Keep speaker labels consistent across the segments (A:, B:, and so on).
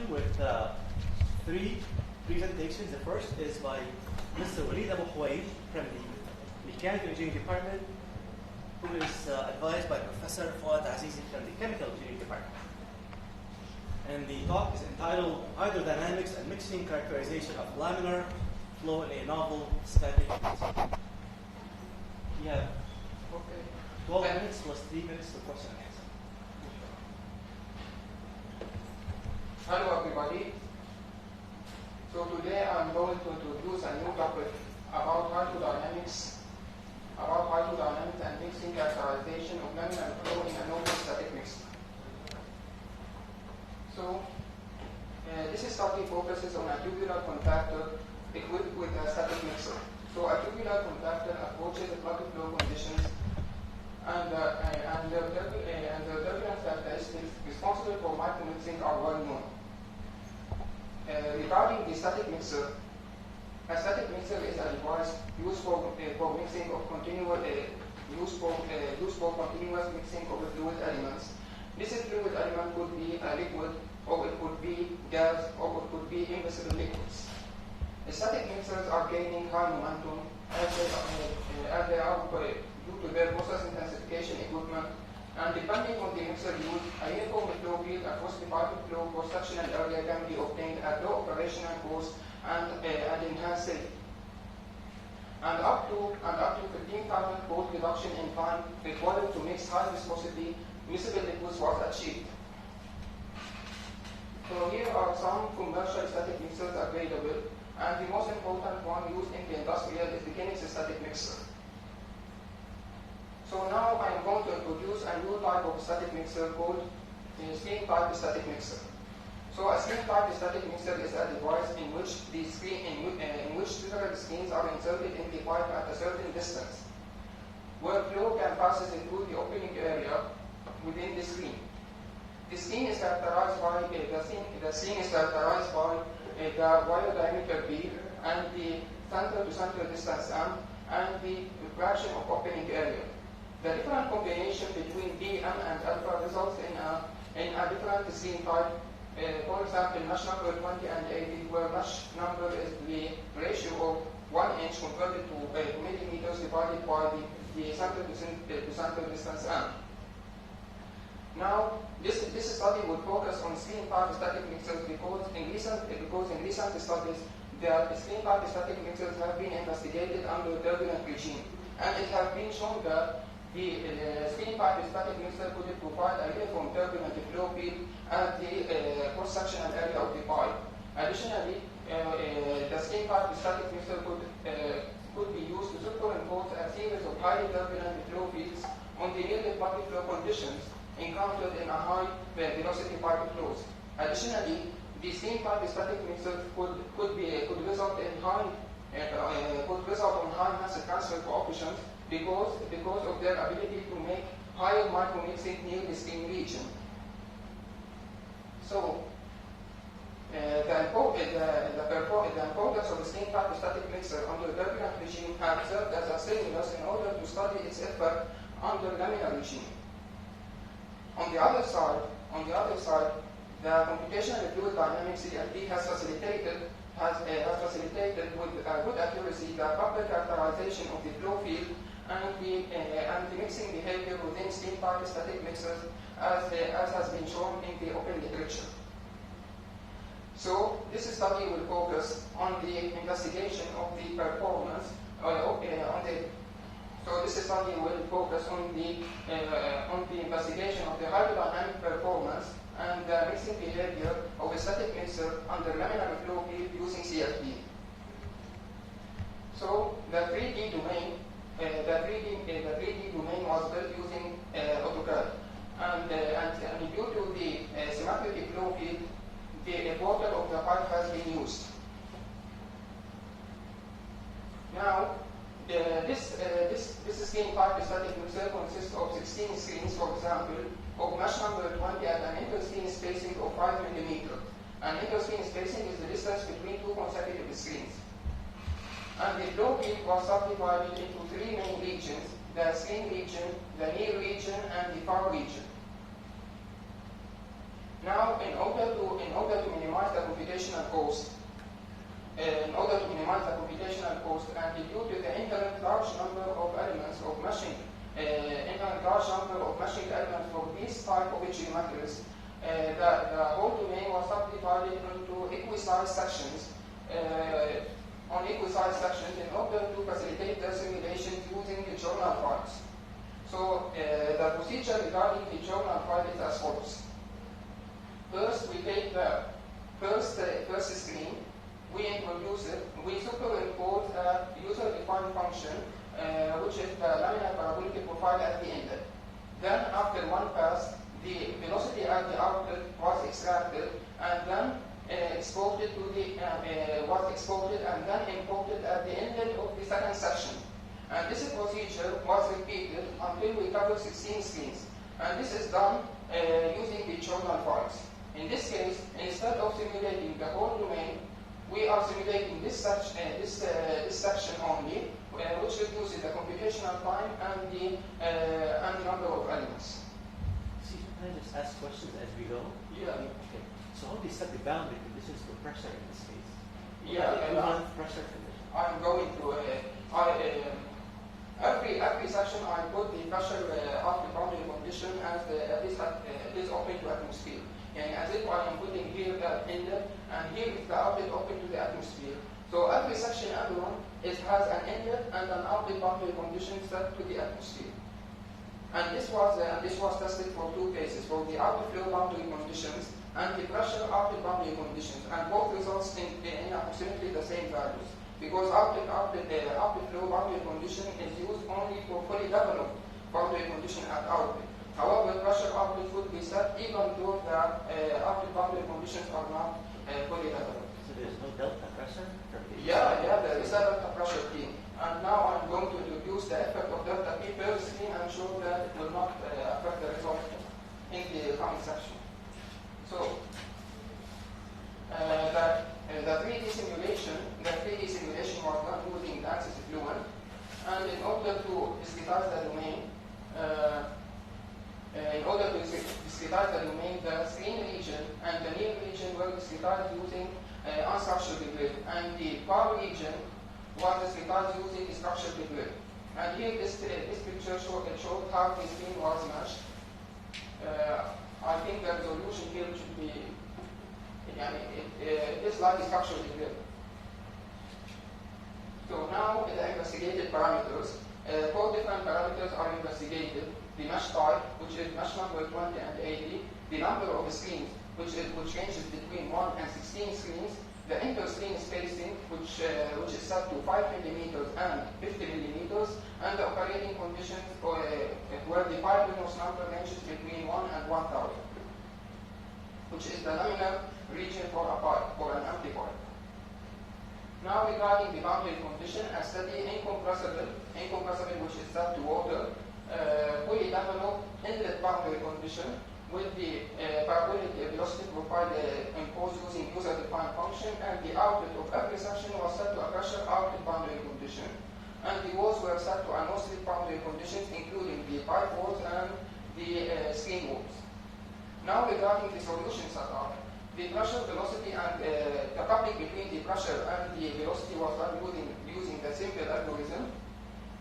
A: with three presentations. The first is by Mr. Walid Abu Huwaid from the Mechanical Engineering Department, who is advised by Professor Fouad Azizi from the Chemical Engineering Department. And the talk is entitled Hydrodynamics and Mixing Characterization of Laminar Flow in a Novel Static Mixing. We have 12 minutes plus 3 minutes for question and answer.
B: Hello everybody. So today I'm going to introduce a new topic about hydrodynamics and mixing characterization of laminar flow in a novel static mixer. So this study focuses on a tubular contactor equipped with a static mixer. So a tubular contactor approaches the plug flow conditions and the turbulence characteristics responsible for micromixing are well known. Regarding the static mixer, a static mixer is a device used for mixing of continuous mixing of fluid elements. This fluid element could be a liquid, or it could be gas, or it could be invisible liquids. The static mixers are gaining high momentum as they are due to their process intensification equipment, and depending on the mixer used, a uniform flow field across the pipe flow cross-sectional area can be obtained at low operational cost and enhanced safety. And up to 15,000 volt reduction in time required to mix high viscosity miscible liquids was achieved. So here are some commercial static mixers available, and the most important one used in the industrial is the Kinix static mixer. So now I am going to introduce a new type of static mixer called the stream type static mixer. So a stream type static mixer is a device in which several screens are inserted in the pipe at a certain distance, where flow can pass through the opening area within the screen. The screen is characterized by the wire diameter B and the center-to-center distance M and the fraction of opening area. The different combination between B, M, and alpha results in a different screen type. For example, mesh number 20 and 80, where mesh number is the ratio of 1 inch converted to millimeters divided by the center-to-center distance M. Now, this study will focus on stream type static mixers because in recent studies, the stream type static mixers have been investigated under turbulent regime, and it has been shown that the stream type static mixer could provide a uniform turbulent flow field at the cross-sectional area of the pipe. Additionally, the stream type static mixer could be used to superimpose a series of highly turbulent flow fields on the nearly plug flow conditions encountered in a high velocity pipe flows. Additionally, the stream type static mixer could result on high mass transfer coefficients because of their ability to make higher micromixing near the stream region. So, the importance of the stream type static mixer under turbulent regime have served as a stimulus in order to study its effect under laminar regime. On the other side, the computational fluid dynamics CFD has facilitated with good accuracy the proper characterization of the flow field and the mixing behavior within stream type static mixers as has been shown in the open literature. So this study will focus on the investigation of the performance So this study will focus on the investigation of the hydrodynamic performance and the mixing behavior of a static mixer under laminar flow field using CFD. So the 3D domain was built using AutoCAD, and due to the symmetric flow field, the border of the pipe has been used. Now, this screen type static mixer consists of 16 screens, for example, of mesh number 20 and an inter-screen spacing of 5 mm. An inter-screen spacing is the distance between two consecutive screens. And the flow field was subdivided into 3 main regions: the screen region, the near region, and the far region. Now, in order to minimize the computational cost, and due to the inherent large number of elements of meshing, elements for these type of geometries, the whole domain was subdivided into equisized sections, in order to facilitate the simulation using the journal files. So the procedure regarding the journal file is as follows. First, we take the first screen, we introduce it, we superimpose a user-defined function, which is the laminar parabolic profile at the inlet. Then, after one pass, the velocity at the outlet was extracted and then exported and then imported at the inlet of the second section. And this procedure was repeated until we cover 16 screens. And this is done using the journal files. In this case, instead of simulating the whole domain, we are simulating this section only, which reduces the computational time and the number of elements.
A: See, can I just ask questions as we go?
B: Yeah.
A: Okay. So how do you set the boundary conditions for pressure in this case?
B: Yeah.
A: Pressure condition.
B: I'm going to every section I put the pressure of the boundary condition as this open to atmosphere. And as if I am putting here the inlet, and here is the outlet open to the atmosphere. So every section everyone has an inlet and an outlet boundary condition set to the atmosphere. And this was tested for two cases, for the outlet flow boundary conditions and the pressure outlet boundary conditions, and both results in approximately the same values. Because outlet flow boundary condition is used only for fully developed boundary condition at outlet. However, pressure outlet would be set even though the outlet boundary conditions are not fully developed.
A: So there is no delta pressure?
B: There is a delta pressure P. And now I'm going to introduce the effect of delta P per screen and show that it will not affect the result in the coming section. So, the 3D simulation was done using the axis fluent, and in order to discretize the domain, the screen region and the near region were discretized using unstructured grid, and the far region was discretized using structured grid. And here this picture showed how the screen was meshed. I think the resolution here should be, it is like structured grid. So now the investigated parameters, 4 different parameters are investigated. The mesh type, which is mesh number 20 and 80, the number of screens, which changes between 1 and 16 screens, the inter-screen spacing, which is set to 5 millimeters and 50 millimeters, and the operating conditions where the Reynolds number ranges between 1 and 1000, which is the laminar region for an amplifier. Now regarding the boundary condition, a steady incompressible, which is set to water, fully developed inlet boundary condition with the parabolic velocity profile imposed using user-defined function, and the outlet of every section was set to a pressure outlet boundary condition, and the walls were set to no-slip boundary conditions, including the pipe walls and the screen walls. Now regarding the solution setup, the pressure, velocity, and the coupling between the pressure and the velocity was done using the simple algorithm.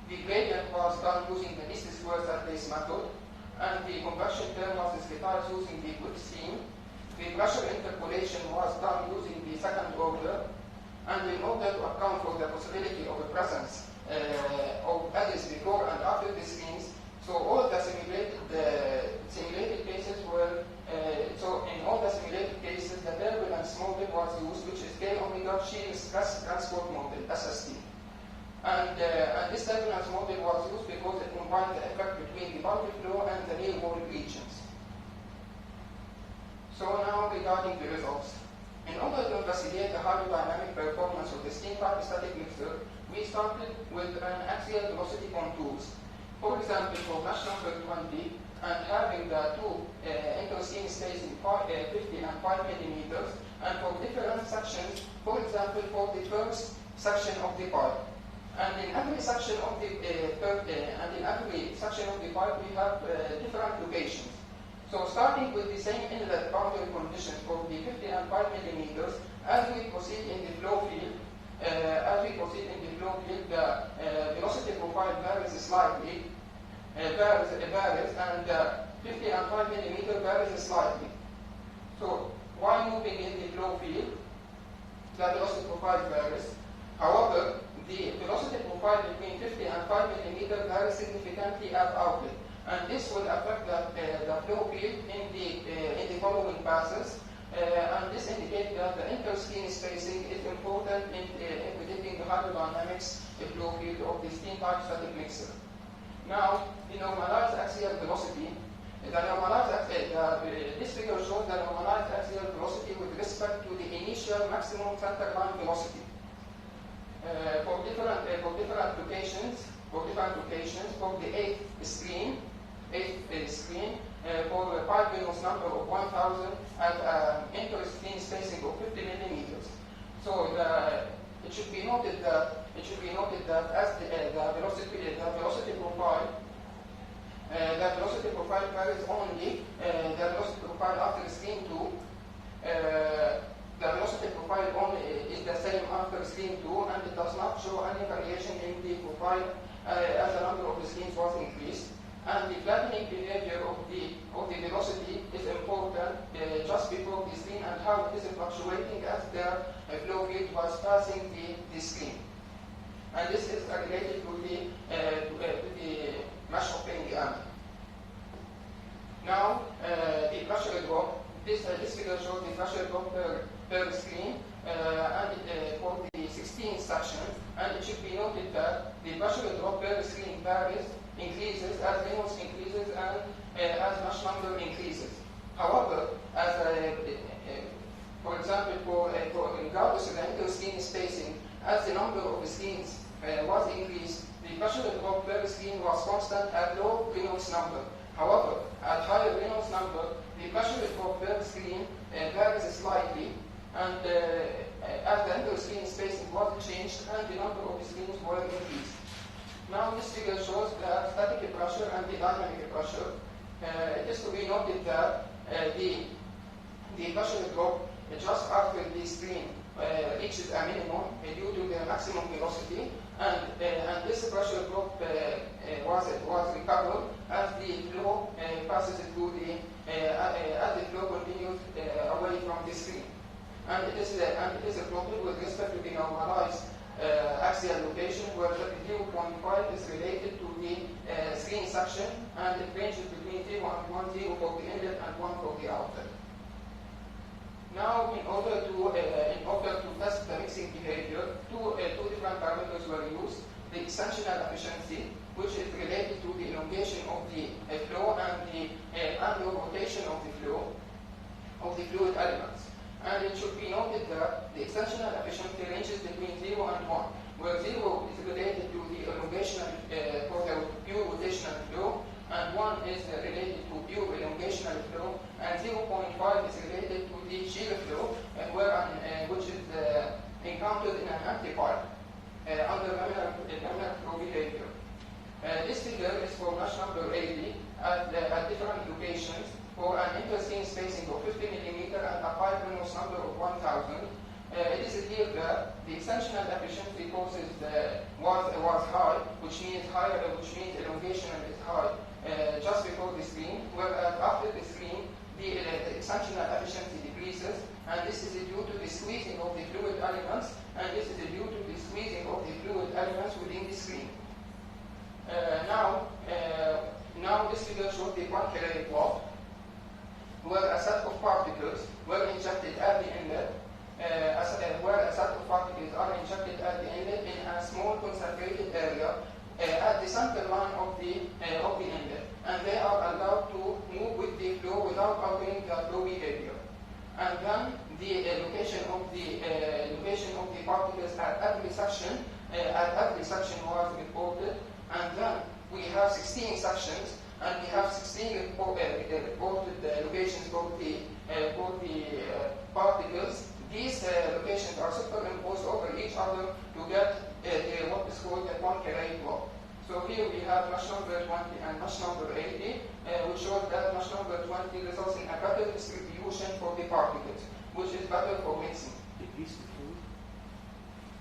B: The gradient was done using the least squares surface method, and the convection term was discretized using the quick steam. The pressure interpolation was done using the second order, and in order to account for the possibility of the presence of eddies before and after the screens, so all the simulated cases were, in all the simulated cases, the turbulence model was used, which is K omega shear stress transport model, SST. And this turbulence model was used because it combined the effect between the boundary flow and the near wall regions. So now regarding the results. In order to investigate the hydrodynamic performance of the steam pipe static mixer, we started with an axial velocity contours. For example, for mesh number 20, and having the two inter-screen spacing 50 and 5 millimeters, and for different sections, for example, for the first section of the pipe. And in every section of the pipe, we have different locations. So starting with the same inlet boundary conditions for the 50 and 5 millimeters, as we proceed in the flow field, the velocity profile varies slightly, varies, and 50 and 5 millimeter varies slightly. So while moving in the flow field, the velocity profile varies. However, the velocity profile between 50 and 5 millimeter varies significantly at outlet, and this will affect the flow field in the following passes. And this indicates that the inter-skin spacing is important in predicting the hydrodynamics flow field of the steam pipe static mixer. Now, the normalized axial velocity. This figure shows the normalized axial velocity with respect to the initial maximum center line velocity. For different locations, for the eighth screen, for a pipe Venus number of 1,000 at inter-screen spacing of 50 millimeters. So it should be noted that as the velocity profile varies only the velocity profile after screen 2. The velocity profile only is the same after screen 2, and it does not show any variation in the profile as the number of the screens was increased. And the flattening behavior of the velocity is important just before the screen, and how it is fluctuating as the flow field was passing the screen. And this is related to the mesh of the diameter. Now, the pressure drop. This figure shows the pressure drop per screen for the 16th section, and it should be noted that the pressure drop per screen increases as Reynolds increases and as mesh number increases. However, for example, regardless of the inter-screen spacing, as the number of screens was increased, the pressure drop per screen was constant at low Reynolds number. However, at higher Reynolds number, the pressure drop per screen varies slightly, and as the inter-screen spacing was changed and the number of screens were increased. Now this figure shows the static pressure and the dynamic pressure. It is to be noted that the pressure drop just after the screen reaches a minimum due to the maximum velocity, and this pressure drop was recovered as the flow passes through as the flow continues away from the screen, and it is plotted with respect to the normalized axial location, where 0.5 is related to the screen section, and it ranges between 0 and 1, 0 for the inlet and 1 for the outlet. Now, in order to test the mixing behavior, two different parameters were used: the extensional efficiency, which is related to the elongation of the flow and the rotation of the flow of the fluid elements. And it should be noted that the extensional efficiency ranges between 0 and 1, where 0 is related to the elongation for the pure rotational flow, and 1 is related to pure elongational flow, and 0.5 is related to the shear flow, which is encountered in an empty pipe under laminar flow behavior. This figure is for mesh number 80 at different locations for an inter-screen spacing of 50 millimeter and a pipe Reynolds number of 1,000. It is clear that the extensional efficiency was high, which means elongation is high just before the screen, whereas after the screen, the extensional efficiency decreases, and this is due to the squeezing of the fluid elements, within the screen. Now this figure shows the Poincaré plot, where a set of particles were injected at the inlet, in a small concentrated area at the center line of the inlet, and they are allowed to move with the flow without altering the flow behavior. And then the location of the particles at every section was reported, and then we have 16 sections, and we have 16 reported locations for the particles. These locations are superimposed over each other to get what is called a Poincaré plot. So here we have mesh number 20 and mesh number 80 which shows that mesh number 20 results in a better distribution for the particles, which is better for mixing.
A: Decrease the food.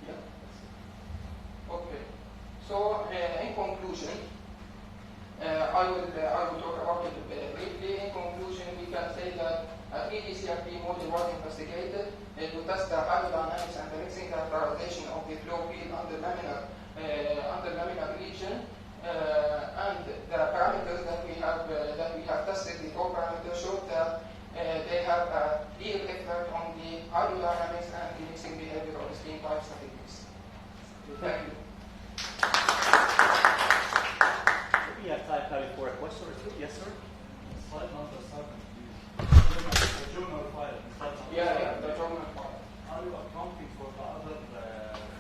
B: Yeah. Okay. So, in conclusion, I will talk about it briefly. In conclusion, we can say that a 3D CFD model was investigated to test the hydrodynamics and the mixing characterization of the flow field under laminar region, and the parameters that we have tested, the four parameters, showed that they have a clear effect on the hydrodynamics and the mixing behavior of the steam pipe static mix. Thank you.
A: We have time probably for a question or two. Yes, sir.
C: Slide number 7, please. The journal file.
B: Yeah, the journal file.
C: Are you accounting for the other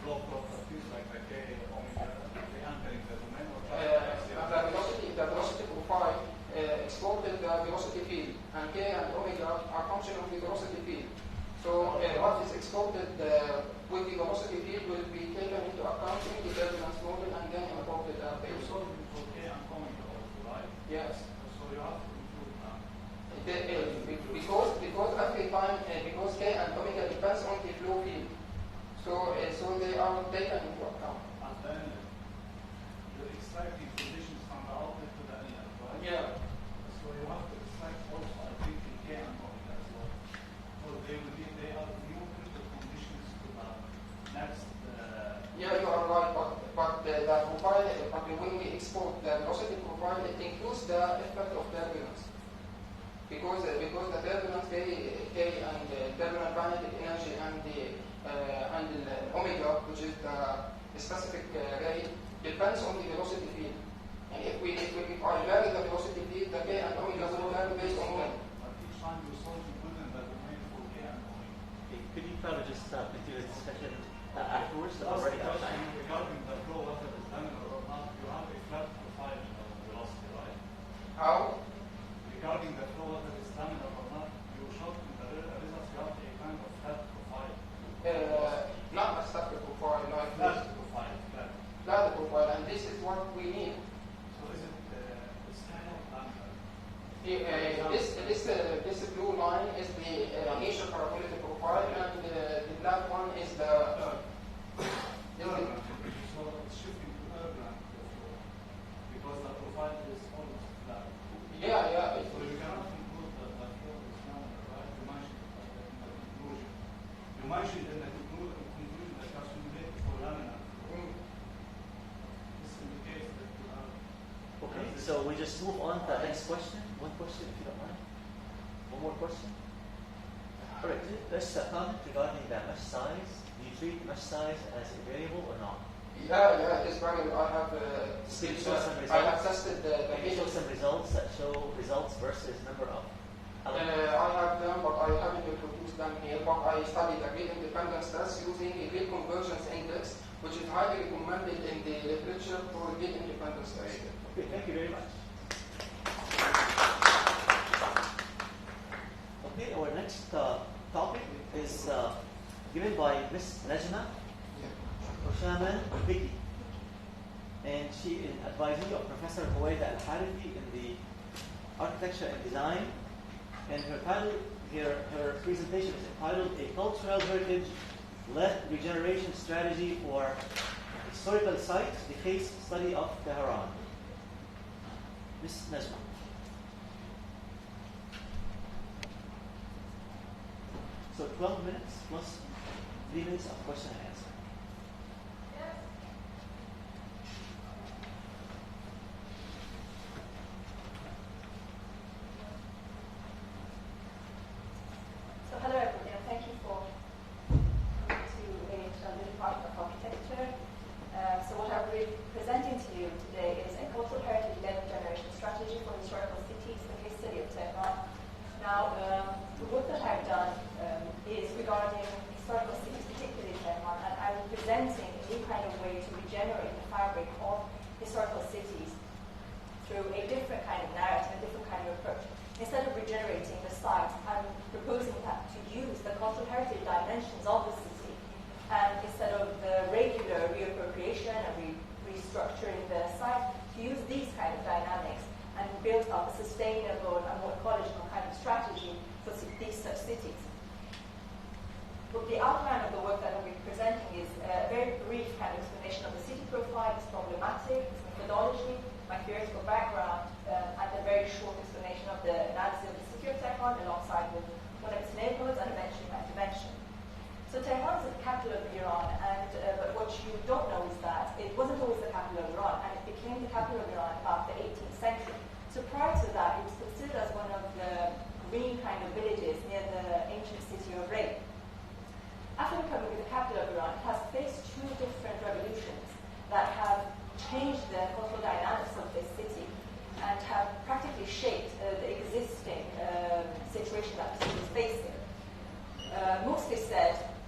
C: flow properties like the K, omega, the entering the domain?
B: The velocity profile exported the velocity field, and K and omega are function of the velocity field. So what is exported with the velocity field will be taken into account in the turbulence model and then imported at the
C: You're solving for K and omega also, right?
B: Yes.
C: So you have to include that.
B: Because every time, because K and omega depends on the flow field, so they are taken into account.
C: And then you're extracting conditions from the outlet to the inlet, right?
B: Yeah.
C: So you have to extract also, I think, in K and omega as well. So they are new critical conditions to the next.
B: Yeah, you are right, but the profile, when we export the velocity profile, it includes the effect of turbulence. Because the turbulence K and the turbulent kinetic energy and the omega, which is the specific rate, depends on the velocity field. And if I vary the velocity field, the K and omega will vary based on that.
C: But each time you solve, you put in the domain for K and omega.
A: Okay, could you probably just continue the discussion afterwards? Already out of time.
C: Regarding the flow, whether it's laminar or not, you have a flat profile velocity, right?
B: How?
C: Regarding the flow, whether it's laminar or not, you showed in the results you have a kind of flat profile.
B: Not a static profile, like
C: Flat profile, flat.
B: flat profile, and this is what we need.
C: So is it scale or laminar?
B: This blue line is the initial parabolic profile, and the black one is the
C: Urban. So it's shifting to urban flow because the profile is almost flat.
B: yeah.
C: So you cannot include the flow is laminar, right? You mentioned in the conclusion. You mentioned in the conclusion that you are simulating for laminar. This indicates that you have.
A: Okay, so we just move on to the next question. One question, if you don't mind. One more question. All right, let's comment regarding the mesh size. Do you treat mesh size as a variable or not?
B: Yeah, it is variable. I have
A: Can you show some results?
B: I have tested the
A: Can you show some results that show results versus number of elements?
B: I have them, but I haven't introduced them here. But I studied a grid independence test using a grid convergence index, which is highly recommended in the literature for grid independence test.
A: Okay, thank you very much. Okay, our next topic is given by Miss Najma Oshaman Biki, and she is advisee of Professor Huwaida Al-Harithi in the Architecture and Design, and her presentation is entitled A Cultural Heritage-Led Regeneration Strategy for Historical Sites, the Case Study of Tehran. Miss Najma. So 12 minutes plus 3 minutes of question and answer.
D: So hello everybody, and thank you for coming to a little part of architecture. So what I'll be presenting to you today is a cultural heritage-led generation strategy for historical cities, the case study of Tehran. Now, the work that I've done is regarding historical cities, particularly Tehran, and I'm presenting a new kind of way to regenerate the fabric of historical cities through a different kind of narrative, a different kind of approach. Instead of regenerating the site, I'm proposing that to use the cultural heritage dimensions of the city, and instead of the regular reappropriation and restructuring the site, to use these kind of dynamics and build up a sustainable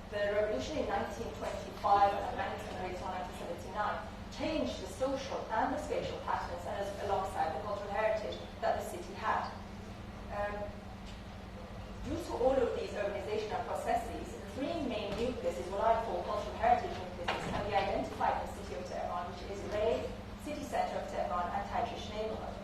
D: the revolution in 1925 and 1979 changed the social and the spatial patterns and alongside the cultural heritage that the city had. Due to all of these organizational processes, the three main nucleus is what I call cultural heritage nucleus can be identified in the city of Tehran, which is Ray, city center of Tehran, and Tajish neighborhood.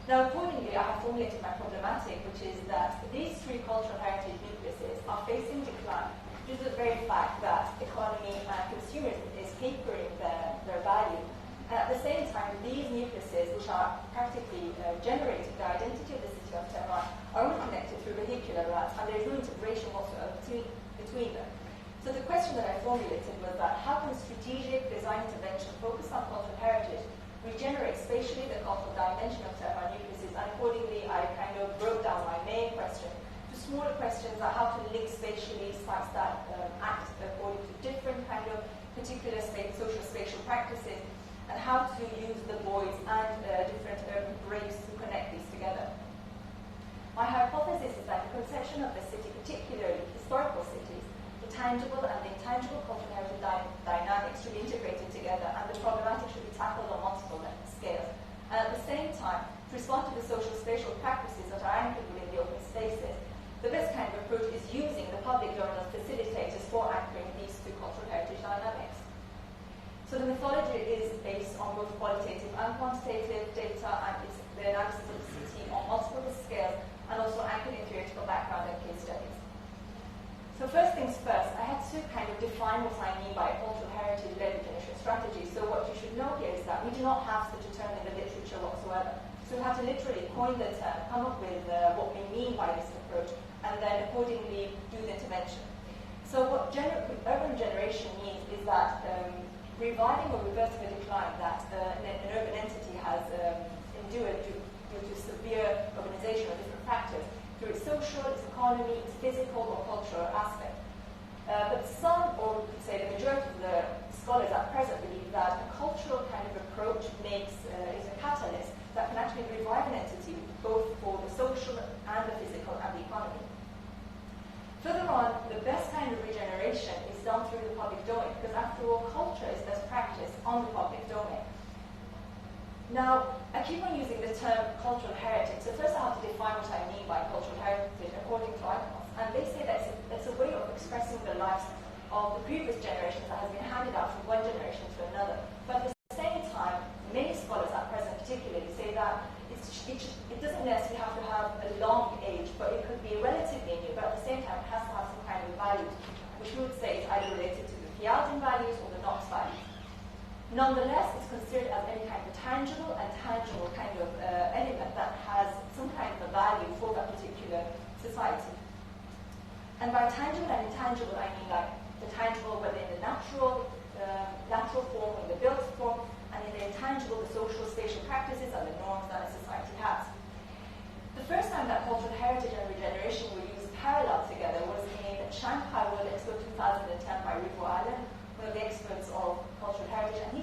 D: Now, accordingly, I have formulated my problematic, which is that these three cultural heritage nucleuses are facing decline due to the very fact that economy and consumerism is tapering their value. And at the same time, these nucleuses, which are practically generating the identity of the city of Tehran, are only connected through vehicular routes, and there is no integration whatsoever between them. So the question that I formulated was that how can strategic design intervention focused on cultural heritage regenerate spatially the cultural dimension of Tehran nucleuses? And accordingly, I kind of broke down my main question to smaller questions like how to link spatially sites that act according to different kind of particular social spatial practices, and how to use the voids and different urban breaks to connect these together. My hypothesis is that the conception of the city, particularly historical cities, the tangible and the intangible cultural heritage dynamics should be integrated together, and the problematic should be tackled on multiple scales. And at the same time, to respond to the social spatial practices that are anchored within the open spaces, the best kind of approach is using the public domain as facilitators for anchoring these two cultural heritage dynamics. So the methodology is based on both qualitative and quantitative data, and it's the analysis of the city on multiple scales, and also anchored in theoretical background and case studies. So first things first, I had to kind of define what I mean by a cultural heritage-led regeneration strategy. So what you should know here is that we do not have such a term in the literature whatsoever. So we have to literally coin the term, come up with what we mean by this approach, and then accordingly do the intervention. So what urban regeneration means is that reviving or reversing the decline that an urban entity has endured due to severe urbanization or different factors through its social, its economy, its physical or cultural aspect. But some, or we could say the majority of the scholars at present believe that a cultural kind of approach is a catalyst that can actually revive an entity both for the social and the physical and the economy. Further on, the best kind of regeneration is done through the public domain, because after all, culture is best practice on the public domain. Now, I keep on using the term cultural heritage. So first I have to define what I mean by cultural heritage according to icons. And they say that it's a way of expressing the lives of the previous generations that has been handed out from one generation to another. But at the same time, many scholars at present particularly say that it doesn't necessarily have to have a long age, but it could be relatively new, but at the same time it has to have some kind of values, which we would say is either related to the Piaget values or the Knox values. Nonetheless, it's considered as any kind of tangible and tangible kind of element that has some kind of a value for that particular society. And by tangible and intangible, I mean like the tangible whether in the natural form or in the built form, and in the intangible, the social spatial practices and the norms that a society has. The first time that cultural heritage and regeneration were used parallel together was in Shanghai World Expo 2010 by Rivo Allen, one of the experts of cultural heritage, and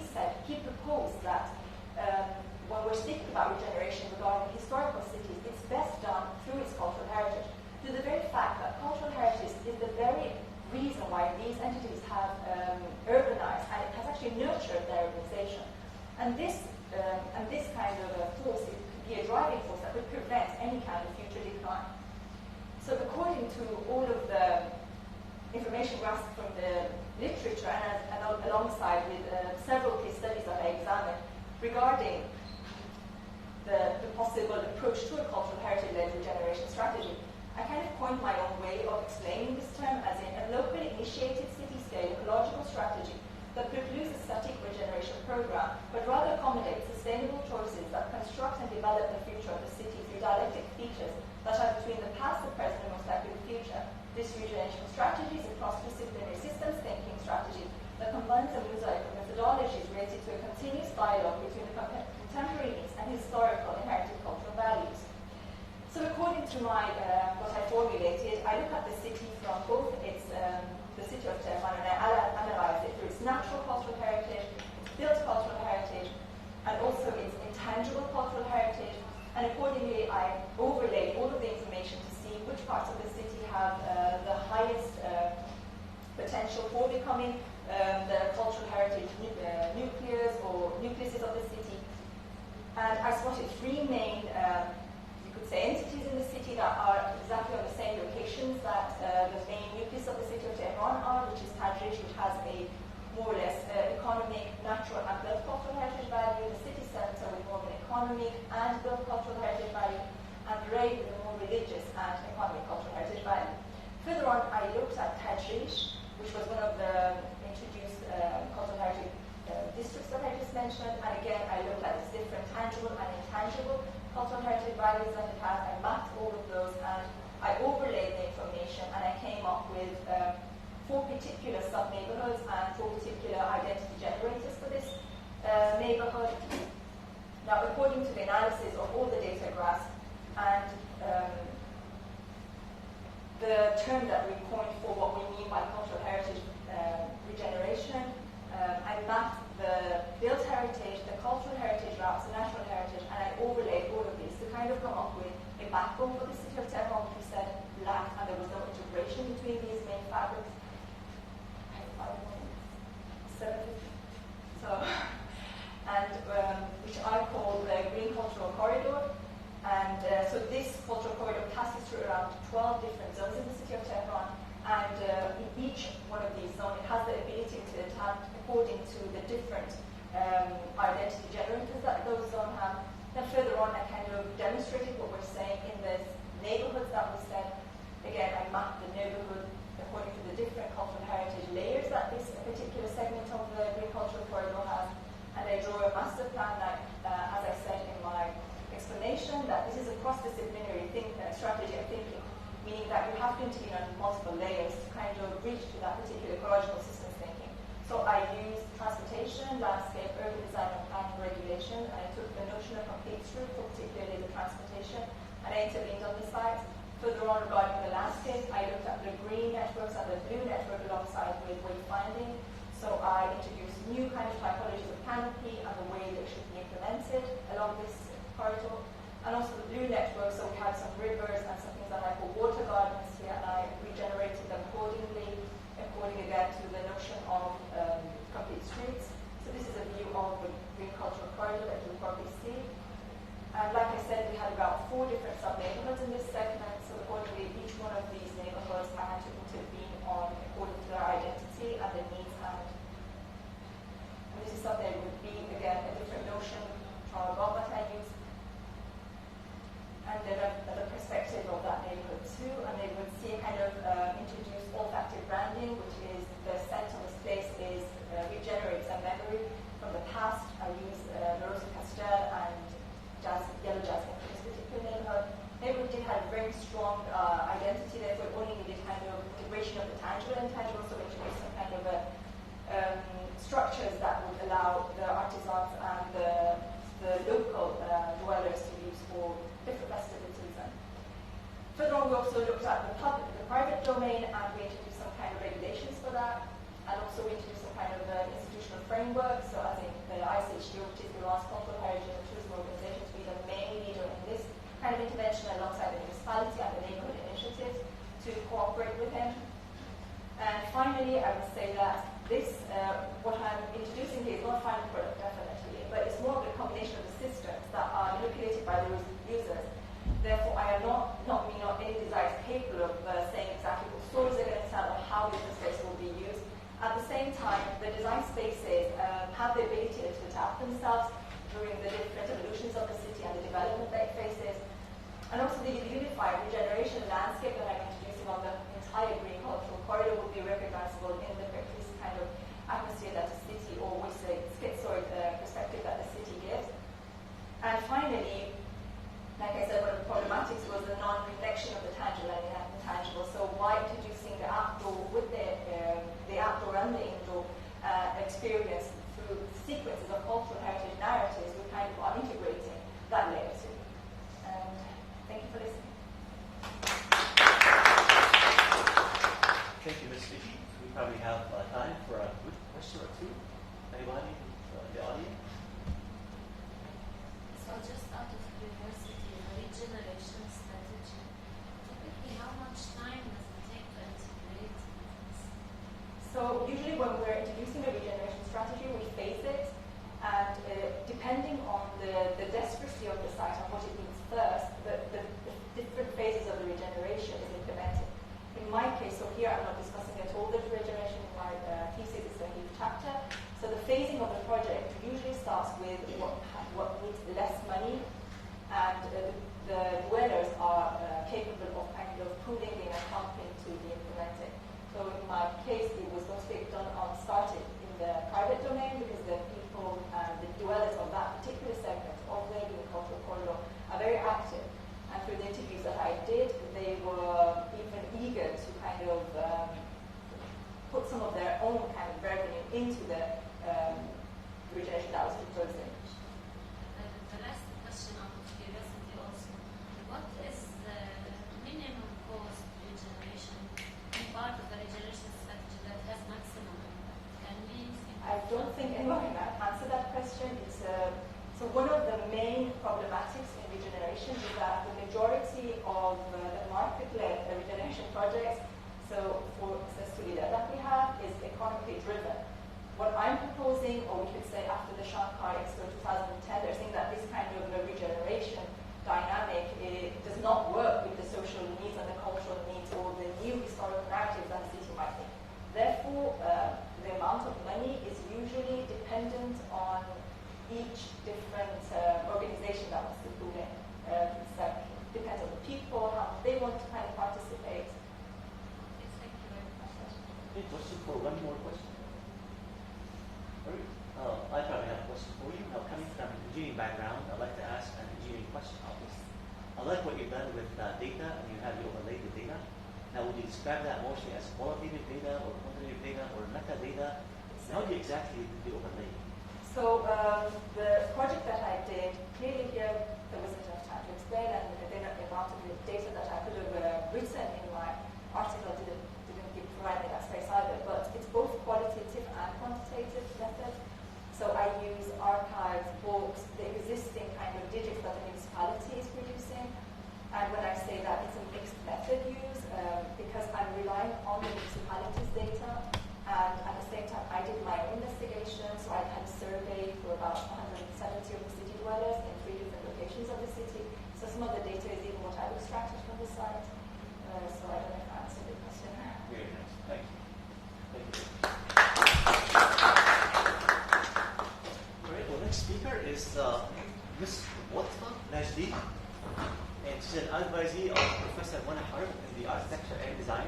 D: he proposed that when we're speaking about regeneration regarding historical cities, it's best done through its cultural heritage, to the very fact that cultural heritage is the very reason why these entities have urbanized, and it has actually nurtured their urbanization. And this kind of force, it could be a driving force that could prevent any kind of future decline. So according to all of the information grasped from the literature and alongside with several case studies that I examined regarding the possible approach to a cultural heritage-led regeneration strategy, I kind of coined my own way of explaining this term as in a locally initiated city-scale ecological strategy that precludes a static regeneration program, but rather accommodates sustainable choices that construct and develop the future of the city through dialectic features that are between the past, the present, and most likely the future. This regeneration strategy is a cross-disciplinary systems thinking strategy that combines a mosaic of methodologies related to a continuous dialogue between the contemporary needs and historical inherited cultural values. So according to my what I formulated, I look at the city from both its the city of Tehran, and I analyze it through its natural cultural heritage, its built cultural heritage, and also its intangible cultural heritage, potential for becoming the cultural heritage nucleus or nucleuses of the city. And I spotted three main, you could say, entities in the city that are exactly on the same locations that the main nucleus of the city of Tehran are, which is Tajrish, which has a more or less economic, natural, and built cultural heritage value, the city centre with more of an economic and built cultural heritage value, and Ray with a more religious and economic cultural heritage value. Further on, I looked at Tajrish, which was one of the introduced cultural heritage districts that I just mentioned, and again, I looked at its different tangible and intangible cultural heritage values that it has. I mapped all of those, and I overlaid the information, and I came up with 4 particular sub-neighborhoods and 4 particular identity generators for this neighborhood. Now, according to the analysis of all the data graphs and the term that we coined for what we mean by cultural heritage regeneration, I mapped the built heritage, the cultural heritage routes, the natural heritage, and I overlaid all of these to kind of come up with a backbone for the city of Tehran, which we said lacked, and there was no integration between these main fabrics. Which I call the Green Cultural Corridor. And so this cultural corridor passes through around 12 different zones in the city of Tehran. And in each one of these zones, it has the ability to adapt according to the different identity generators that those zones have. Then further on, I kind of demonstrated what we're saying in the neighborhoods that we said. Again, I mapped the neighborhood according to the different cultural heritage layers that this particular segment of the Green Cultural Corridor has. And I draw a master plan that, as I said in my explanation, that this is a cross-disciplinary strategy of thinking, meaning that you have to intervene on multiple layers to kind of reach to that particular ecological systems thinking. So I used transportation, landscape, urban design, and planning regulation, and I took the notion of complete truth for particularly the transportation, and I intervened on the site. Further on regarding the landscape, I looked at the green networks and the blue network alongside with wayfinding. So I introduced new kind of typologies of canopy and the way they should be implemented along this corridor. And also the blue network, so we had some rivers and some things that I call water gardens here, and I regenerated them accordingly, according again to the notion of complete streets. So this is a view of the Green Cultural Corridor that you'll probably see. And like I said, we had about 4 different sub-neighborhoods in this segment, so accordingly each one of these neighborhoods I had to intervene on according to their identity and their needs. And this is something that would be, again, a different notion from above that I use. And then the perspective of that neighborhood too, and they would see a kind of introduce olfactive branding, which is the scent of this place regenerates a memory from the past. I use Rose Castel and yellow jasmine for this particular neighborhood. Neighborhood did have a very strong identity, therefore it only needed kind of integration of the tangible and intangible, so introduce some kind of structures that would allow the artisans and the local dwellers to use for different festivities. And further on, we also looked at the private domain, and we introduced some kind of regulations for that, and also we introduced some kind of institutional framework. So as in the ICHQ, which is the Iran's Cultural Heritage and Tourism Organization, to be the main leader in this kind of intervention alongside the municipality and the neighborhood initiatives to cooperate with him. And finally, I would say that this, what I'm introducing here is not a final product, definitely, but it's more of a combination of the systems that are manipulated by those users. Therefore, I am not any desire capable of saying exactly what stories they're going to tell or how the space will be used. At the same time, the design spaces have the ability to adapt themselves during the different evolutions of the city and the development that it faces. And also the unified regeneration landscape that I'm introducing on the entire Green Cultural Corridor will be recognizable in the this kind of atmosphere that the city, or we say schizoid perspective that the city gives. And finally, like I said, one of the problematics was the non-reflection of the tangible and the intangible. So why introducing the outdoor with the outdoor and the indoor experience through sequences of cultural heritage narratives, we kind of are integrating that layer too. And thank you for listening.
A: Thank you, Ms. Fiji. We probably have time for a quick question or two. Anybody in the audience?
E: So just out of curiosity, the regeneration strategy, typically how much time does it take to integrate these
D: So usually when we're introducing a regeneration strategy, we phase it, and depending on the desperation of the site and what it needs first, the different phases of the regeneration is implemented. In my case, so here I'm not discussing at all the regeneration in my thesis, it's a huge chapter. So the phasing of the project usually starts with what needs less money, and the dwellers are capable of kind of pulling in and helping to be implemented. So in my case, it was going to be started in the private domain because the people and the dwellers of that particular segment of the agricultural corridor are very active. And through the interviews that I did, they were even eager to kind of put some of their own kind of revenue into the regeneration that was proposing.
E: The last question out of curiosity also, what is the minimum cost regeneration in part of the regeneration strategy that has maximum impact? Can we
D: I don't think anyone can answer that question. It's so one of the main problematics in regeneration is that the majority of the market-led regeneration projects, so for successfully that we have, is economically driven. What I'm proposing, or we could say after the Shanghai Expo 2010, they're saying that this kind of regeneration dynamic does not work with the social needs and the cultural needs or the new historical narratives that the city might think. Therefore, the amount of money is usually dependent on each different organization that wants to put in. So it depends on the people, how much they want to kind of participate.
E: Thank you very much.
A: Okay, question for one more question. I probably have a question for you. Now, coming from an engineering background, I'd like to ask an engineering question, obviously. I like what you've done with data, and you have overlaid the data. Now, would you describe that mostly as qualitative data or quantitative data or metadata? How do you exactly do the overlay?
D: So the project that I did, clearly here there wasn't enough time to explain, and the amount of data that I could have written in my article didn't provide me that space either. But it's both qualitative and quantitative method. So I use archives, books, the existing kind of digits that the municipality is producing. And when I say that, it's a mixed method use because I'm relying on the municipality's data. And at the same time, I did my own investigation, so I had a survey for about 170 of the city dwellers in 3 different locations of the city. So some of the data is even what I've extracted from the site. So I don't know if I answered the question.
A: Very nice. Thank you. Thank you. All right, well, next speaker is Ms. Watfa Najdi. And she's an advisee of Professor Mona Harb in the Architecture and Design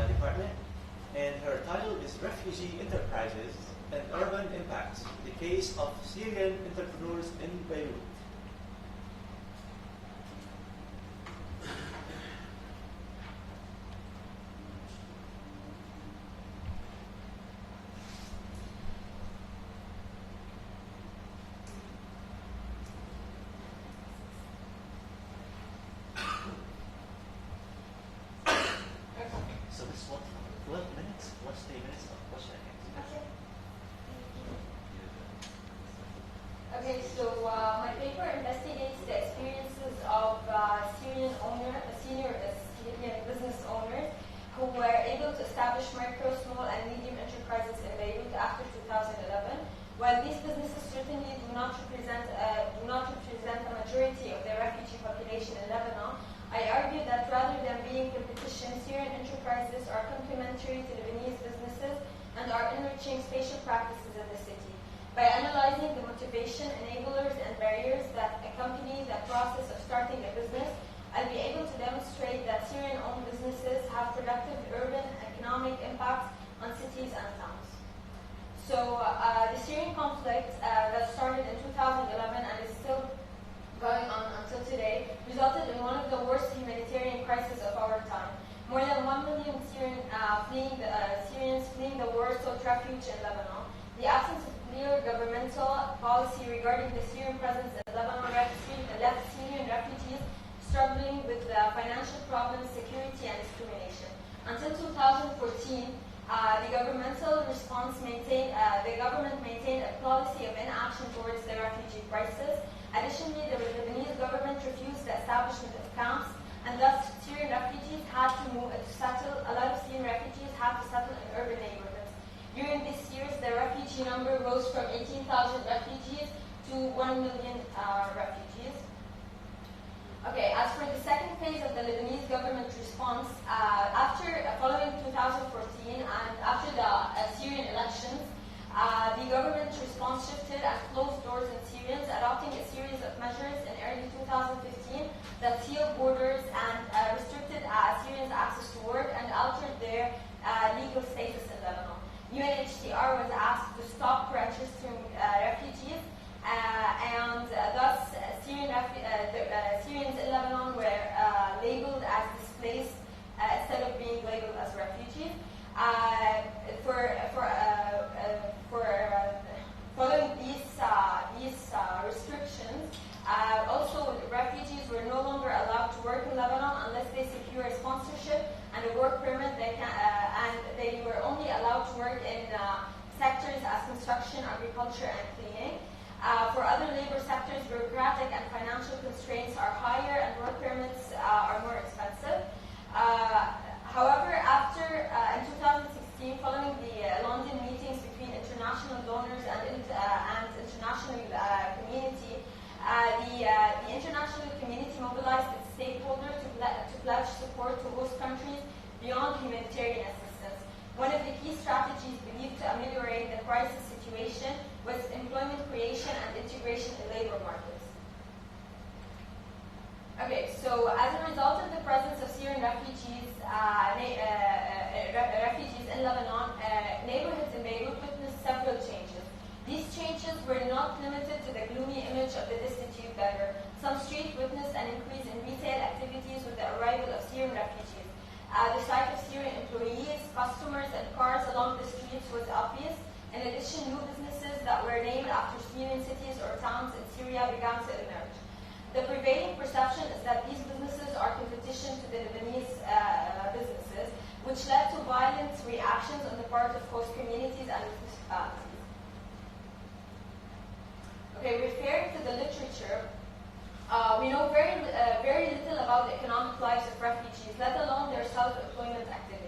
A: department. And her title is Refugee Enterprises and Urban Impacts, the case of Syrian entrepreneurs in Beirut. So this is what, 12 minutes, what's 3 minutes of question and answer?
F: Okay, so my paper investigates the experiences of Syrian business owners who were able to establish micro, small, and medium enterprises in Beirut after 2011. While these businesses certainly do not represent a majority of the refugee population in Lebanon, I argue that rather than being competition, Syrian enterprises are complementary to Lebanese businesses and are enriching spatial practices in the city. By analyzing the motivation, enablers, and barriers that accompany the process of starting a business, I'll be able to demonstrate that Syrian-owned businesses have productive urban economic impacts on cities and towns. So the Syrian conflict that started in 2011 and is still going on until today, resulted in one of the worst humanitarian crises of our time. More than 1 million Syrians fleeing the war sought refuge in Lebanon. The absence of clear governmental policy regarding the Syrian presence in Lebanon left Syrian refugees struggling with financial problems, security, and discrimination. Until 2014, the government maintained a policy of inaction towards the refugee crisis. Additionally, the Lebanese government refused the establishment of camps, and thus Syrian refugees had to move to settle. A lot of Syrian refugees had to settle in urban neighborhoods. refugee number rose from 18,000 refugees to 1 million refugees. Okay, as for the second phase of the Lebanese government response, following 2014 and after the Syrian elections, the government response shifted and closed doors in Syrians, adopting a series of measures in early 2015 that sealed borders and restricted Syrians' access to work and altered their legal status in Lebanon. UNHCR was asked to stop registering refugees, and thus Syrians in Lebanon were labeled as displaced instead of being labeled as refugees. Following these restrictions, also refugees were no longer allowed to work in Lebanon unless they secure a sponsorship and a work permit. And they were only allowed to work in sectors as construction, agriculture, and cleaning. For other labor sectors, bureaucratic and financial constraints are higher and work permits are more expensive. However, in 2016, following the London meetings between international donors and international community, the international community mobilized its stakeholders to pledge support to host countries beyond humanitarian assistance. One of the key strategies believed to ameliorate the crisis situation was employment creation and integration in labor markets. Okay, so as a result of the presence of Syrian refugees in Lebanon, neighborhoods in Beirut witnessed several changes. These changes were not limited to the gloomy image of the destitute beggar. Some streets witnessed an increase in retail activities with the arrival of Syrian refugees. The sight of Syrian employees, customers, and cars along the streets was obvious. In addition, new businesses that were named after Syrian cities or towns in Syria began to emerge. The prevailing perception is that these businesses are competition to the Lebanese businesses, which led to violent reactions on the part of host communities and municipalities. Okay, referring to the literature, we know very little about the economic lives of refugees, let alone their self-employment activity.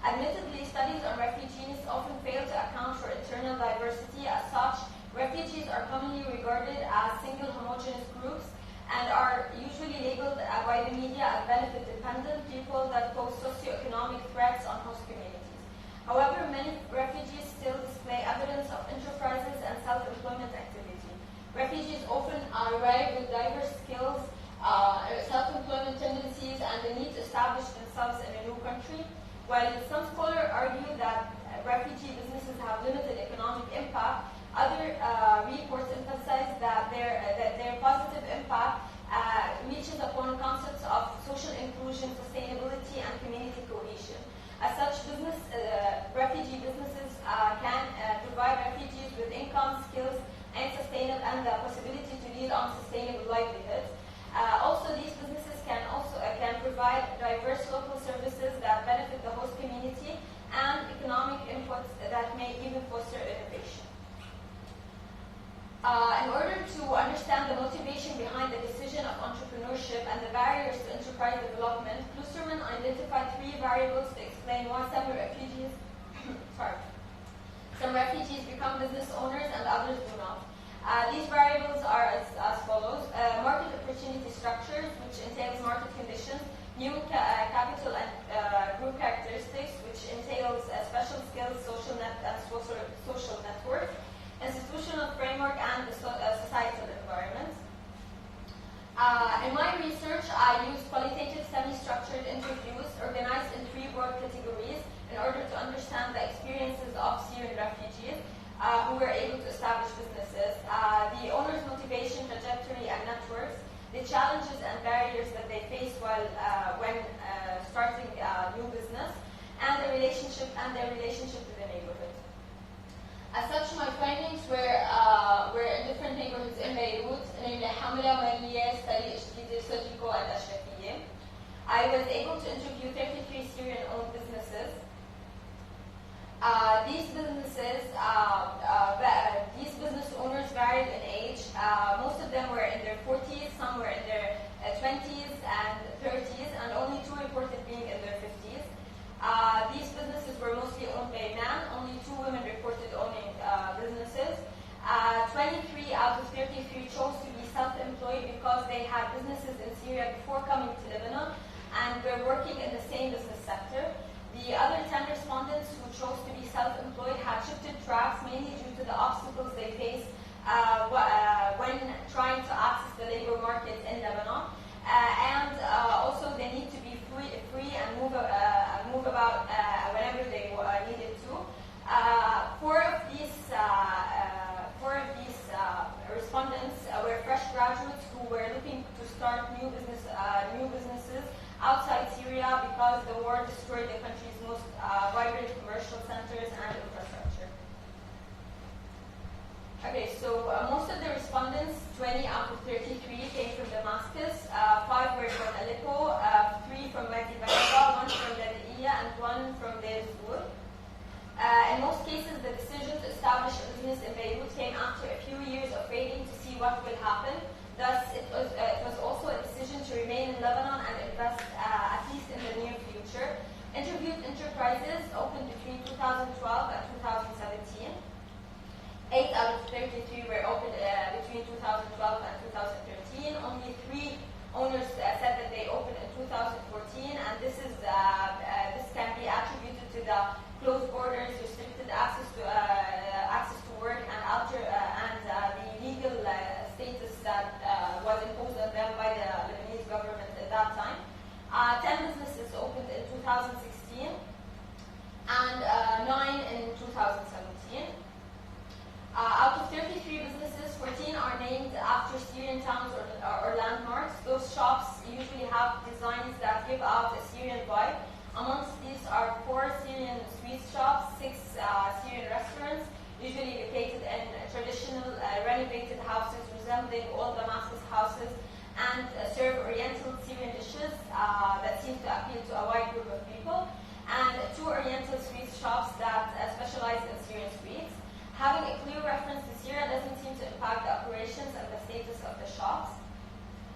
F: Admittedly, studies on refugees often fail to account for internal diversity. As such, refugees are commonly regarded as single homogeneous groups and are usually labeled by the media as benefit-dependent people that pose socioeconomic threats on host communities. However, many refugees still display evidence of enterprises and self-employment activity. Refugees often arrive with diverse skills, self-employment tendencies, and the need to establish themselves in a new country. While some scholars argue that refugee businesses have limited economic impact, other reports emphasize that their positive impact reaches upon concepts of social inclusion, sustainability, and community cohesion. As such, refugee businesses can provide refugees with income, skills, and the possibility to lead on sustainable livelihoods. Also, these businesses can provide diverse local services that benefit the host community and economic inputs that may even foster innovation. In order to understand the motivation behind the decision of entrepreneurship and the barriers to enterprise development, Klusterman identified three variables to explain why some refugees become business owners and others do not. These variables are as follows. Market opportunity structures, which entails market conditions, human capital and group characteristics, which entails special skills, social network, institutional framework, and the societal environment. In my research, I used qualitative semi-structured interviews organized in three broad categories in order to understand the experiences of Syrian refugees who were able to establish businesses, the owner's motivation, trajectory, and networks, the challenges and barriers that they face when starting a new business, and their relationship to the neighborhood. As such, my findings were in different neighborhoods in Beirut, namely Hamla, Maliya, Sari, Jdidi, Sojiko, and Ashrafiyya. I was able to interview 33 Syrian-owned businesses. These business owners varied in age. Most of them were in their 40s, some were in their 20s and 30s, and only two reported being in their 50s. These businesses were mostly owned by men. Only two women reported owning businesses. shifted tracks, mainly due to the obstacles they face when trying to access the labor market in Lebanon. And also they need to be free and move about whenever they needed to. Four of these respondents were fresh graduates who were looking to start new businesses outside Syria because the war destroyed the country's most vibrant commercial centers and infrastructure. Okay, so most of the respondents, 20 out of 33, came from Damascus, 5 were from Aleppo, 3 from Madi Banaba, 1 from Ladaiya, and 1 from Deir Zur. In most cases, the decision to establish a business in Beirut came after a few years of waiting to see what will happen. Thus, it was also a decision to remain in Lebanon and invest at least in the near future. Interviewed enterprises opened between 2012 and 2017. 8 out of 33 were opened between 2012 and 2013. Only 3 owners said that they opened in 2014, and this can be attributed to the closed borders, restricted access to work, and the legal status that was imposed on them by the Lebanese government at that time. 10 businesses opened in 2016 and 9 in 2017. Out of 33 businesses, 14 are named after Syrian towns or landmarks. Those shops usually have designs that give out a Syrian vibe. Amongst these are 4 Syrian sweet shops, 6 Syrian restaurants, usually located in traditional renovated houses resembling old Damascus houses, and serve Oriental Syrian dishes that seem to appeal to a wide group of people, and 2 Oriental sweet shops that specialize in Syrian sweets. Having a clear reference to Syria doesn't seem to impact the operations and the status of the shops.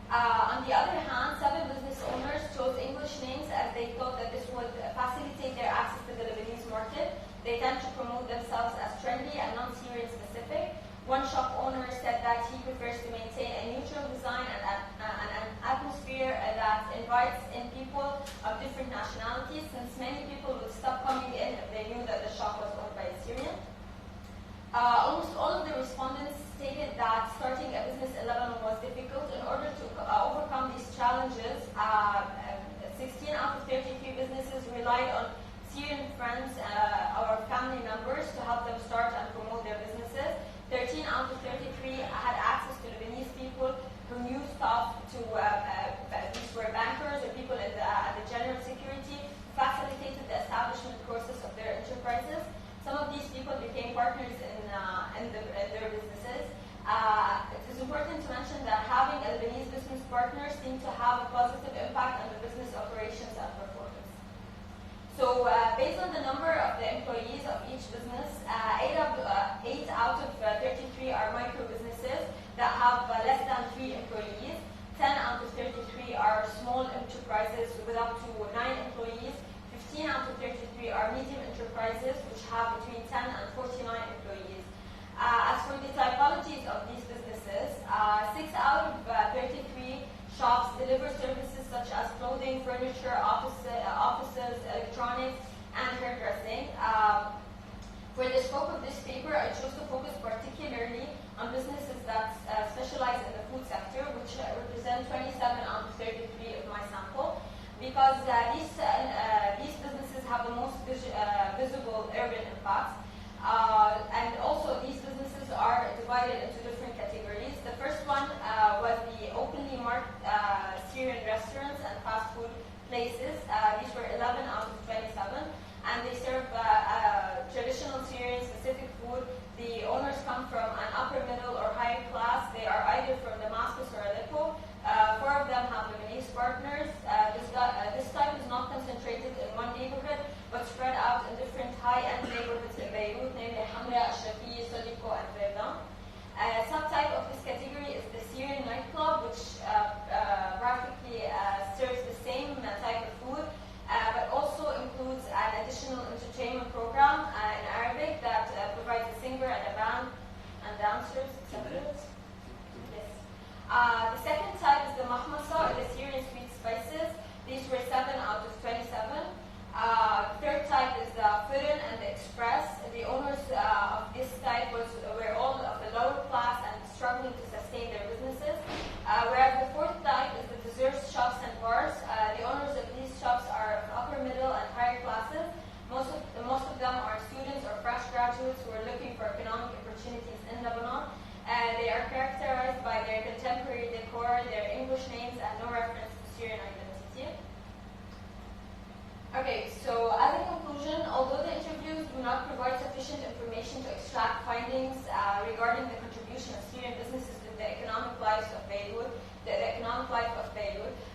F: On the other hand, 7 business owners chose English names as they thought that this would facilitate their access to the Lebanese market. They tend to promote themselves as trendy and non-Syrian specific. One shop owner said that he prefers to maintain a neutral design and an atmosphere that invites in people of different nationalities, since many people would stop coming in if they knew that the shop was owned by a Syrian. Almost all of the respondents stated that starting a business in Lebanon was difficult. In order to overcome these challenges, 16 out of 33 businesses relied on Syrian friends or family members to help them start and promote their businesses. 13 out of 33 had access to Lebanese people who knew staff these were bankers or people in the general security, who facilitated the establishment process of their enterprises. Some of these people became partners in their businesses. It is important to mention that having a Lebanese business partner seemed to have a positive impact on the business operations and performance. So, based on the number of the employees of each business, 8 out of 33 are micro businesses that have less than 3 employees. 10 out of 33 are small enterprises with up to 9 employees. 15 out of 33 are medium enterprises, which have between 10 and 49 employees. As for the typologies of these businesses, 6 out of 33 shops deliver services such as clothing, furniture, offices, electronics, and hairdressing. For the scope of this paper, I chose to focus particularly on businesses that specialize in the food sector, which represent 27 out of 33 of my sample, because these businesses have the most visible urban impacts. And also, these businesses are divided into different categories. The first one was the openly marked Syrian restaurants and fast food places. These were 11 out of 27, and they serve traditional Syrian-specific food. The owners come from an upper middle or higher class. They are either from Damascus or Aleppo. 4 of them have Lebanese partners. This type is not concentrated in one neighborhood, but spread out in different high-end neighborhoods in Beirut, namely Hamra, Shafi, Sodiko, and Verdun. A subtype of this category is the Syrian nightclub, which practically serves the same type of food, but also includes an additional entertainment program in Arabic that provides a singer and a band and dancers, etc. Yes. The second type is the mahmasa, or the Syrian sweet spices. These were 7 out of 27. Third type is the Furin and the Express. The owners sufficient information to extract findings regarding the contribution of Syrian businesses to the economic life of Beirut,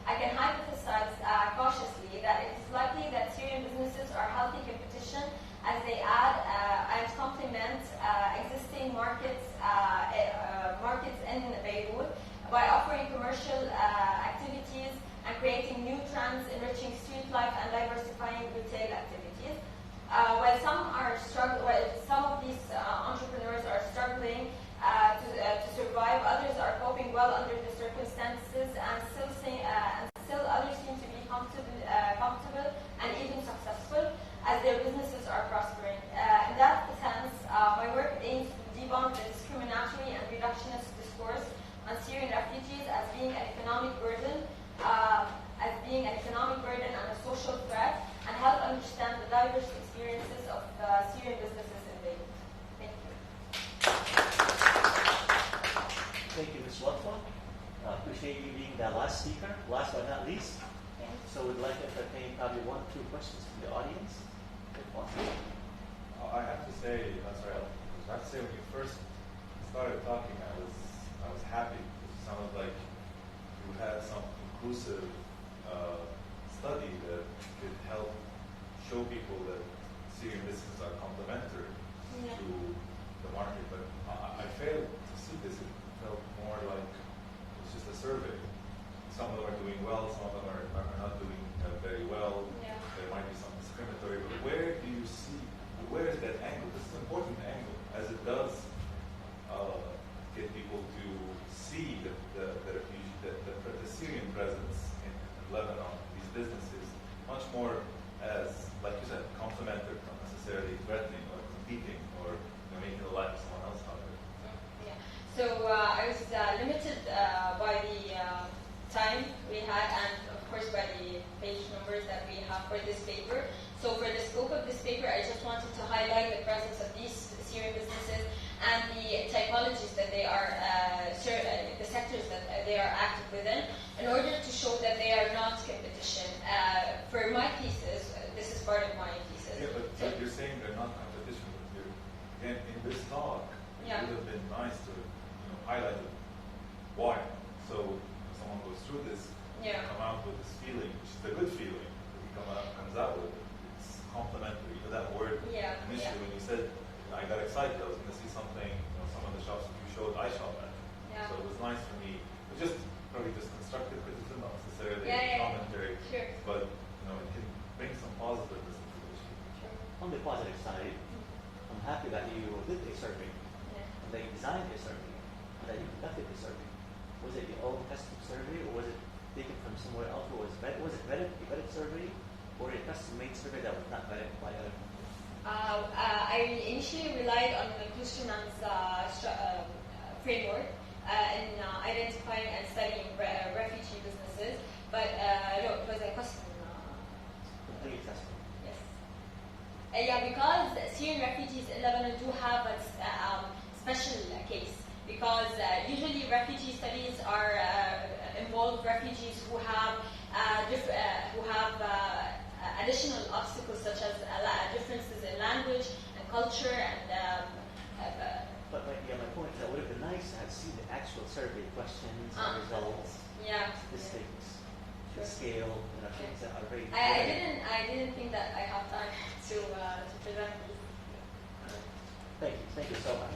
F: I can hypothesize cautiously that it is likely that Syrian businesses are healthy competition as they add and complement existing markets in Beirut by offering commercial activities and creating new trends, enriching street life and diversifying retail activities. While some of these entrepreneurs are struggling to survive, others are coping well under the circumstances, and still others seem to be comfortable and even successful as their businesses are prospering. In that sense, my work aims to debunk the discriminatory and reductionist discourse on Syrian refugees as being an economic burden, and a social threat, and help understand the diverse experiences of Syrian businesses in Beirut. Thank you.
A: Thank you, Ms. Watfa. Appreciate you being the last speaker. Last but not least. So we'd like to entertain probably 1 or 2 questions from the audience.
G: I have to say, when you first started talking, I was happy. It sounded like you had some inclusive study that could help show people that Syrian businesses are complementary to the market. But I failed to see this. It felt more like it's just a survey. Some of them are doing well, some of them are not doing very well.
F: Yeah.
G: There might be some discriminatory, but where is that angle? This is an important angle, as it does get people to see the Syrian presence in Lebanon, these businesses, much more as, like you said, complementary, not necessarily threatening or competing or making the life of someone else harder.
F: Yeah. So I was limited by the time we had, and of course by the page numbers that we have for this paper. So for the scope of this paper, I just wanted to highlight the presence of these Syrian businesses and the typologies that they are, the sectors that they are active within, in order to show that they are not competition. For my thesis, this is part of my thesis.
G: Yeah, but you're saying they're not competition. Again, in this talk, it would have been nice to highlight why. So if someone goes through this, come out with this feeling, which is a good feeling that he comes out with. It's complementary. That word initially when you said, I got excited. I was going to see something. Some of the shops that you showed, I shop at.
F: Yeah.
G: So it was nice for me. It was probably just constructive criticism, not necessarily commentary.
F: Sure.
G: But it can bring some positiveness into the issue.
F: Sure.
A: On the positive side, I'm happy that you did a survey, and that you designed a survey, and that you conducted a survey. Was it your own custom survey, or was it taken from somewhere else? Or was it vetted, a vetted survey, or a custom-made survey that was not vetted by other people?
F: I initially relied on the Klusterman's framework in identifying and studying refugee businesses, but no, it was a custom.
A: Complete assessment.
F: Yes. Because Syrian refugees in Lebanon do have a special case, because usually refugee studies are involve refugees who have additional obstacles such as differences in language and culture and.
A: But my point is that would have been nice to have seen the actual survey questions and results, statistics, the scale, things that are very.
F: I didn't think that I have time to present these.
A: Thank you so much.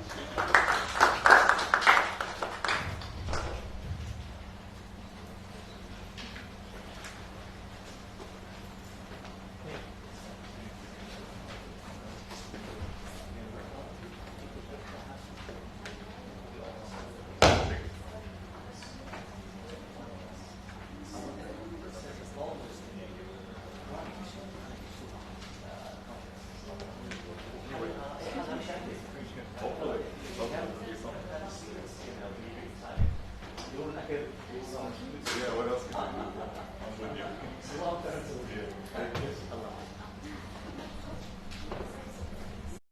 G: Yeah, what else can I do? I'm with you.